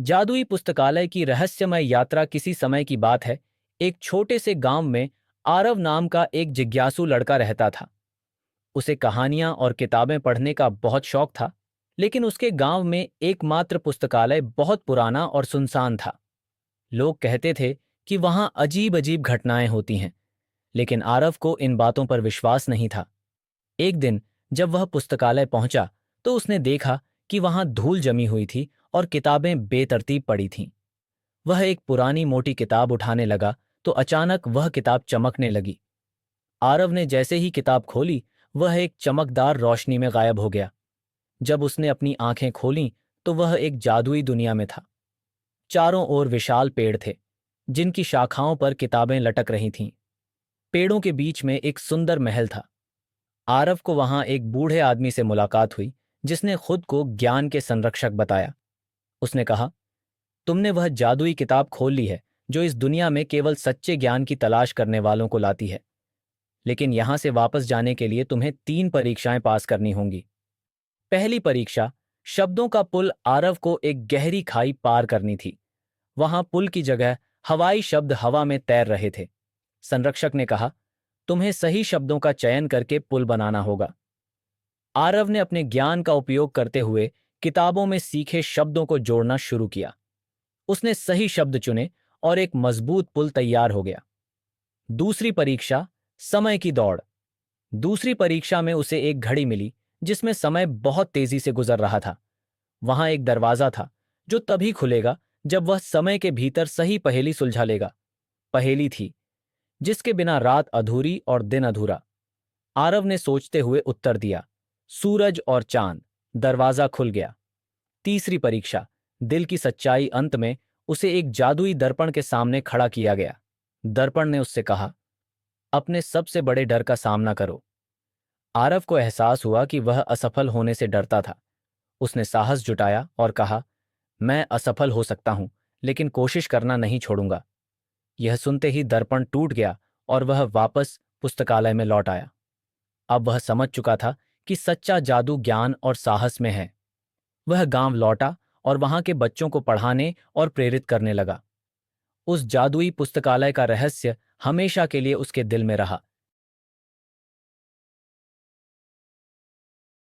जादुई पुस्तकालय की रहस्यमय यात्रा। किसी समय की बात है। एक छोटे से गांव में आरव नाम का एक जिज्ञासु लड़का रहता था। उसे कहानियां और किताबें पढ़ने का बहुत शौक था, लेकिन उसके गांव में एकमात्र पुस्तकालय बहुत पुराना और सुनसान था। लोग कहते थे कि वहां अजीब अजीब घटनाएं होती हैं, लेकिन आरव को इन बातों पर विश्वास नहीं था। एक दिन जब वह पुस्तकालय पहुंचा, तो उसने देखा कि वहां धूल जमी हुई थी और किताबें बेतरतीब पड़ी थीं। वह एक पुरानी मोटी किताब उठाने लगा तो अचानक वह किताब चमकने लगी। आरव ने जैसे ही किताब खोली, वह एक चमकदार रोशनी में गायब हो गया। जब उसने अपनी आंखें खोलीं, तो वह एक जादुई दुनिया में था। चारों ओर विशाल पेड़ थे, जिनकी शाखाओं पर किताबें लटक रही थीं। पेड़ों के बीच में एक सुंदर महल था। आरव को वहां एक बूढ़े आदमी से मुलाकात हुई, जिसने खुद को ज्ञान के संरक्षक बताया। उसने कहा, तुमने वह जादुई किताब खोल ली है जो इस दुनिया में केवल सच्चे ज्ञान की तलाश करने वालों को लाती है। लेकिन यहां से वापस जाने के लिए तुम्हें 3 परीक्षाएं पास करनी होंगी। पहली परीक्षा, शब्दों का पुल। आरव को एक गहरी खाई पार करनी थी। वहां पुल की जगह हवाई शब्द हवा में तैर रहे थे। संरक्षक ने कहा, तुम्हें सही शब्दों का चयन करके पुल बनाना होगा। आरव ने अपने ज्ञान का उपयोग करते हुए किताबों में सीखे शब्दों को जोड़ना शुरू किया। उसने सही शब्द चुने और एक मजबूत पुल तैयार हो गया। दूसरी परीक्षा, समय की दौड़। दूसरी परीक्षा में उसे एक घड़ी मिली, जिसमें समय बहुत तेजी से गुजर रहा था। वहां एक दरवाजा था, जो तभी खुलेगा जब वह समय के भीतर सही पहेली सुलझा लेगा। पहेली थी, जिसके बिना रात अधूरी और दिन अधूरा। आरव ने सोचते हुए उत्तर दिया, सूरज और चांद। दरवाजा खुल गया। तीसरी परीक्षा, दिल की सच्चाई। अंत में उसे एक जादुई दर्पण के सामने खड़ा किया गया। दर्पण ने उससे कहा, अपने सबसे बड़े डर का सामना करो। आरव को एहसास हुआ कि वह असफल होने से डरता था। उसने साहस जुटाया और कहा, मैं असफल हो सकता हूं, लेकिन कोशिश करना नहीं छोड़ूंगा। यह सुनते ही दर्पण टूट गया और वह वापस पुस्तकालय में लौट आया। अब वह समझ चुका था कि सच्चा जादू ज्ञान और साहस में है। वह गांव लौटा और वहां के बच्चों को पढ़ाने और प्रेरित करने लगा। उस जादुई पुस्तकालय का रहस्य हमेशा के लिए उसके दिल में रहा,